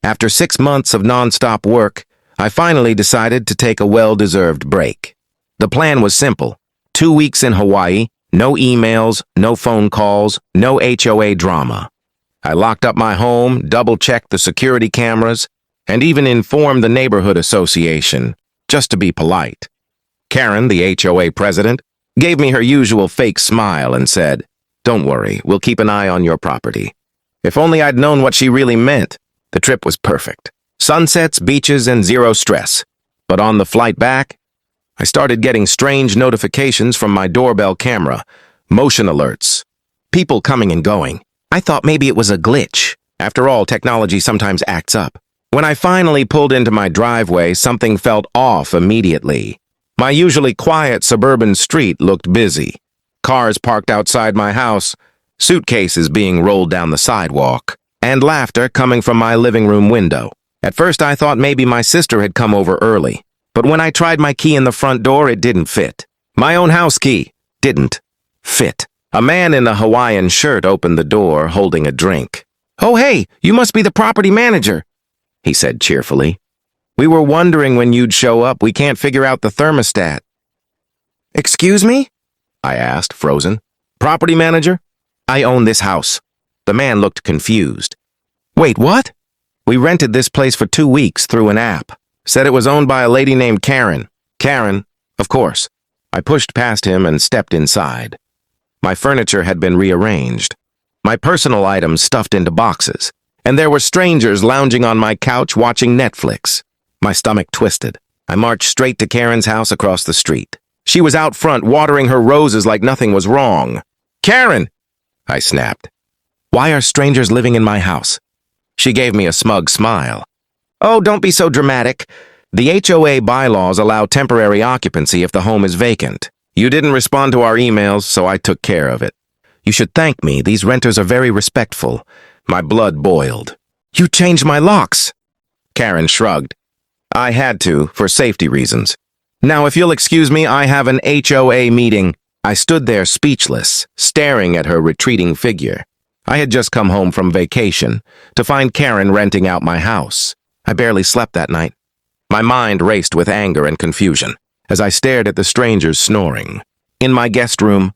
After 6 months of non-stop work, I finally decided to take a well-deserved break. The plan was simple. 2 weeks in Hawaii, no emails, no phone calls, no HOA drama. I locked up my home, double-checked the security cameras, and even informed the neighborhood association, just to be polite. Karen, the HOA president, gave me her usual fake smile and said, "Don't worry, we'll keep an eye on your property." If only I'd known what she really meant. The trip was perfect. Sunsets, beaches, and zero stress. But on the flight back, I started getting strange notifications from my doorbell camera, motion alerts, people coming and going. I thought maybe it was a glitch. After all, technology sometimes acts up. When I finally pulled into my driveway, something felt off immediately. My usually quiet suburban street looked busy. Cars parked outside my house, suitcases being rolled down the sidewalk, and laughter coming from my living room window. At first I thought maybe my sister had come over early, but when I tried my key in the front door, it didn't fit. My own house key didn't fit. A man in a Hawaiian shirt opened the door, holding a drink. "Oh, hey, you must be the property manager," he said cheerfully. "We were wondering when you'd show up. We can't figure out the thermostat." "Excuse me?" I asked, frozen. "Property manager? I own this house." The man looked confused. "Wait, what?" "We rented this place for 2 weeks through an app. Said it was owned by a lady named Karen." "Karen, of course." I pushed past him and stepped inside. My furniture had been rearranged, my personal items stuffed into boxes, and there were strangers lounging on my couch watching Netflix. My stomach twisted. I marched straight to Karen's house across the street. She was out front watering her roses like nothing was wrong. "Karen!" I snapped. "Why are strangers living in my house?" She gave me a smug smile. "Oh, don't be so dramatic. The HOA bylaws allow temporary occupancy if the home is vacant. You didn't respond to our emails, so I took care of it. You should thank me. These renters are very respectful." My blood boiled. "You changed my locks." Karen shrugged. "I had to, for safety reasons. Now, if you'll excuse me, I have an HOA meeting." I stood there speechless, staring at her retreating figure. I had just come home from vacation to find Karen renting out my house. I barely slept that night. My mind raced with anger and confusion as I stared at the strangers snoring. In my guest room,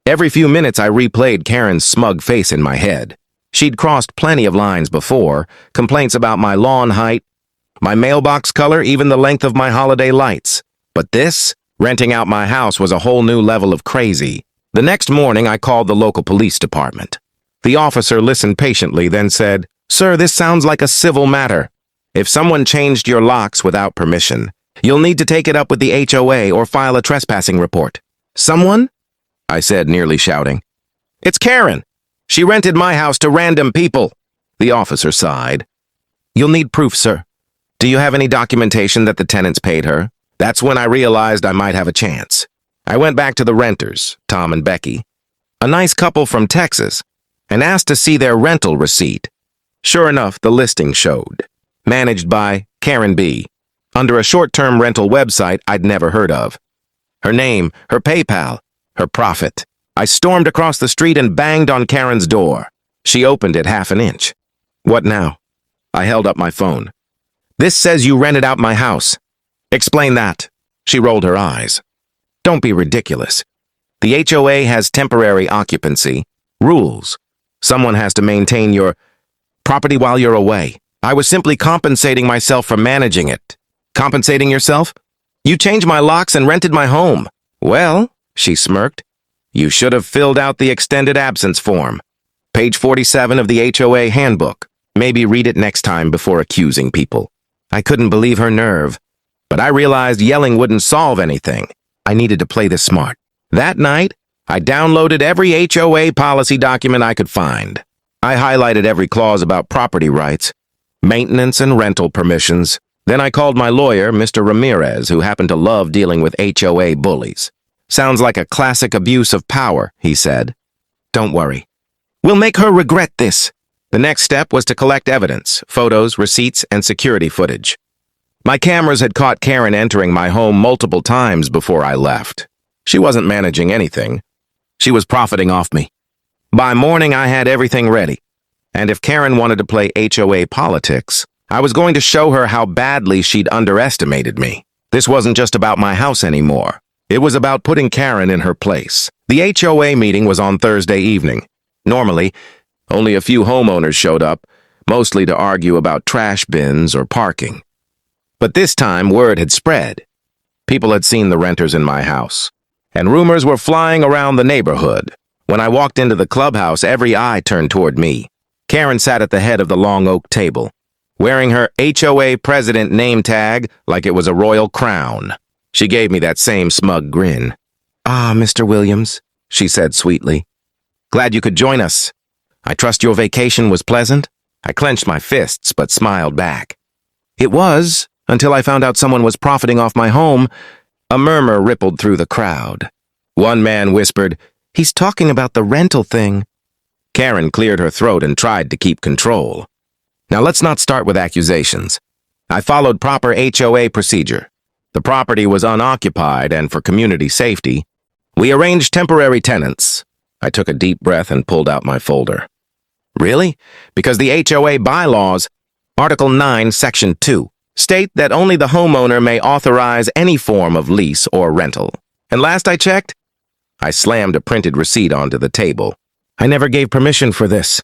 every few minutes I replayed Karen's smug face in my head. She'd crossed plenty of lines before, complaints about my lawn height, my mailbox color, even the length of my holiday lights. But this, renting out my house, was a whole new level of crazy. The next morning, I called the local police department. The officer listened patiently, then said, "Sir, this sounds like a civil matter. If someone changed your locks without permission, you'll need to take it up with the HOA or file a trespassing report." "Someone?" I said, nearly shouting. "It's Karen. She rented my house to random people." The officer sighed. "You'll need proof, sir. Do you have any documentation that the tenants paid her?" That's when I realized I might have a chance. I went back to the renters, Tom and Becky, a nice couple from Texas, and asked to see their rental receipt. Sure enough, the listing showed. Managed by Karen B., under a short-term rental website I'd never heard of. Her name, her PayPal, her profit. I stormed across the street and banged on Karen's door. She opened it half an inch. "What now?" I held up my phone. "This says you rented out my house." "Explain that." She rolled her eyes. "Don't be ridiculous. The HOA has temporary occupancy. Rules. Someone has to maintain your property while you're away. I was simply compensating myself for managing it." "Compensating yourself? You changed my locks and rented my home." "Well," she smirked, "you should have filled out the extended absence form. Page 47 of the HOA handbook. Maybe read it next time before accusing people." I couldn't believe her nerve. But I realized yelling wouldn't solve anything. I needed to play this smart. That night, I downloaded every HOA policy document I could find. I highlighted every clause about property rights, maintenance and rental permissions. Then I called my lawyer, Mr. Ramirez, who happened to love dealing with HOA bullies. "Sounds like a classic abuse of power," he said. "Don't worry. We'll make her regret this." The next step was to collect evidence, photos, receipts, and security footage. My cameras had caught Karen entering my home multiple times before I left. She wasn't managing anything. She was profiting off me. By morning, I had everything ready. And if Karen wanted to play HOA politics, I was going to show her how badly she'd underestimated me. This wasn't just about my house anymore. It was about putting Karen in her place. The HOA meeting was on Thursday evening. Normally, only a few homeowners showed up, mostly to argue about trash bins or parking. But this time, word had spread. People had seen the renters in my house, and rumors were flying around the neighborhood. When I walked into the clubhouse, every eye turned toward me. Karen sat at the head of the long oak table, wearing her HOA president name tag like it was a royal crown. She gave me that same smug grin. "Ah, Mr. Williams," she said sweetly. "Glad you could join us. I trust your vacation was pleasant?" I clenched my fists but smiled back. "It was, until I found out someone was profiting off my home." A murmur rippled through the crowd. One man whispered, "He's talking about the rental thing." Karen cleared her throat and tried to keep control. "Now let's not start with accusations. I followed proper HOA procedure. The property was unoccupied, and for community safety, we arranged temporary tenants." I took a deep breath and pulled out my folder. "Really? Because the HOA bylaws, Article 9, Section 2, state that only the homeowner may authorize any form of lease or rental. And last I checked," I slammed a printed receipt onto the table, "I never gave permission for this."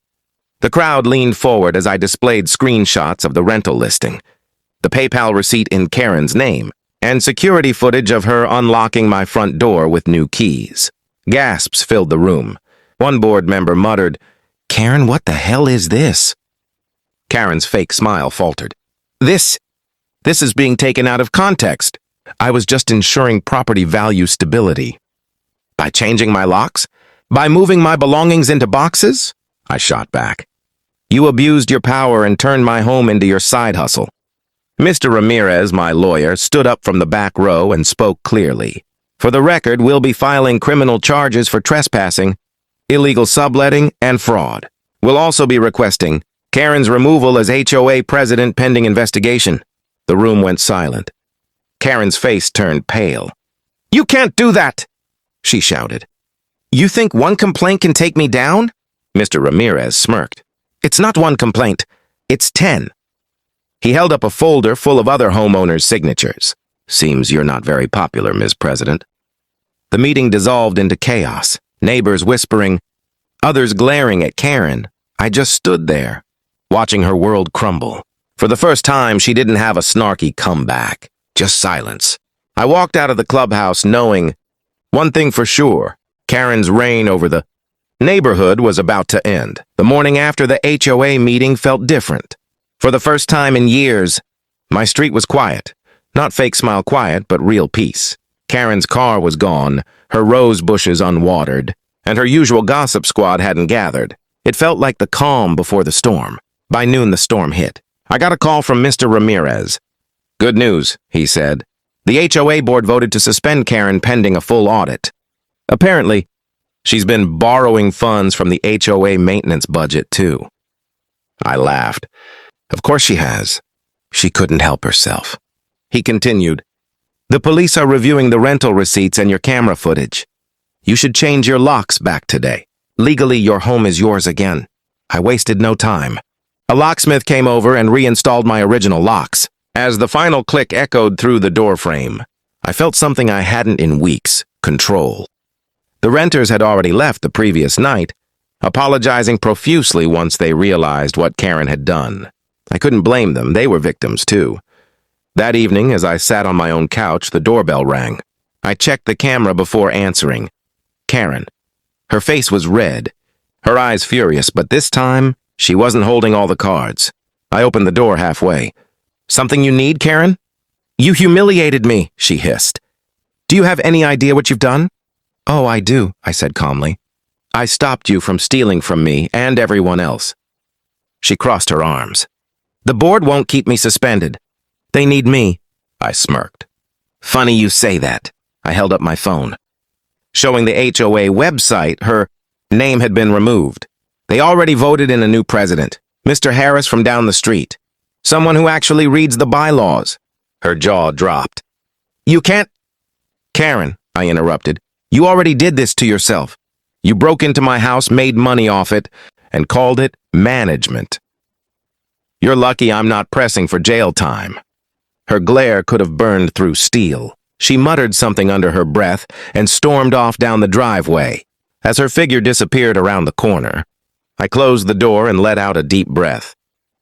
The crowd leaned forward as I displayed screenshots of the rental listing, the PayPal receipt in Karen's name, and security footage of her unlocking my front door with new keys. Gasps filled the room. One board member muttered, "Karen, what the hell is this?" Karen's fake smile faltered. This is being taken out of context. I was just ensuring property value stability." "By changing my locks? By moving my belongings into boxes?" I shot back. "You abused your power and turned my home into your side hustle." Mr. Ramirez, my lawyer, stood up from the back row and spoke clearly. "For the record, we'll be filing criminal charges for trespassing, illegal subletting, and fraud. We'll also be requesting Karen's removal as HOA president pending investigation." The room went silent. Karen's face turned pale. "You can't do that!" she shouted. "You think one complaint can take me down?" Mr. Ramirez smirked. "It's not one complaint. It's 10. He held up a folder full of other homeowners' signatures. "Seems you're not very popular, Ms. President." The meeting dissolved into chaos, neighbors whispering, others glaring at Karen. I just stood there, watching her world crumble. For the first time, she didn't have a snarky comeback, just silence. I walked out of the clubhouse knowing one thing for sure: Karen's reign over the neighborhood was about to end. The morning after the HOA meeting felt different. For the first time in years, my street was quiet. Not fake smile quiet, but real peace. Karen's car was gone, her rose bushes unwatered, and her usual gossip squad hadn't gathered. It felt like the calm before the storm. By noon, the storm hit. I got a call from Mr. Ramirez. "Good news," he said. "The HOA board voted to suspend Karen pending a full audit. Apparently, she's been borrowing funds from the HOA maintenance budget, too." I laughed. "Of course she has. She couldn't help herself." He continued, "The police are reviewing the rental receipts and your camera footage. You should change your locks back today. Legally, your home is yours again." I wasted no time. A locksmith came over and reinstalled my original locks. As the final click echoed through the doorframe, I felt something I hadn't in weeks: control. The renters had already left the previous night, apologizing profusely once they realized what Karen had done. I couldn't blame them. They were victims, too. That evening, as I sat on my own couch, the doorbell rang. I checked the camera before answering. Karen. Her face was red, her eyes furious, but this time, she wasn't holding all the cards. I opened the door halfway. "Something you need, Karen?" "You humiliated me," she hissed. "Do you have any idea what you've done?" "Oh, I do," I said calmly. "I stopped you from stealing from me and everyone else." She crossed her arms. "The board won't keep me suspended. They need me." I smirked. "Funny you say that." I held up my phone. Showing the HOA website, her name had been removed. They already voted in a new president, Mr. Harris from down the street. Someone who actually reads the bylaws. Her jaw dropped. "You can't—" "Karen," I interrupted, "you already did this to yourself. You broke into my house, made money off it, and called it management. You're lucky I'm not pressing for jail time. Her glare could have burned through steel. She muttered something under her breath and stormed off down the driveway. As her figure disappeared around the corner, I closed the door and let out a deep breath.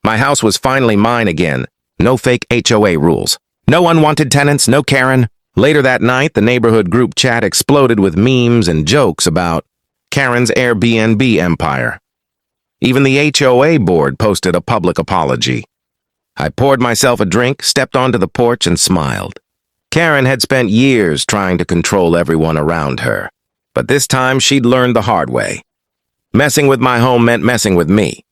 My house was finally mine again. No fake HOA rules. No unwanted tenants, no Karen. Later that night, the neighborhood group chat exploded with memes and jokes about Karen's Airbnb empire. Even the HOA board posted a public apology. I poured myself a drink, stepped onto the porch, and smiled. Karen had spent years trying to control everyone around her, but this time she'd learned the hard way. Messing with my home meant messing with me.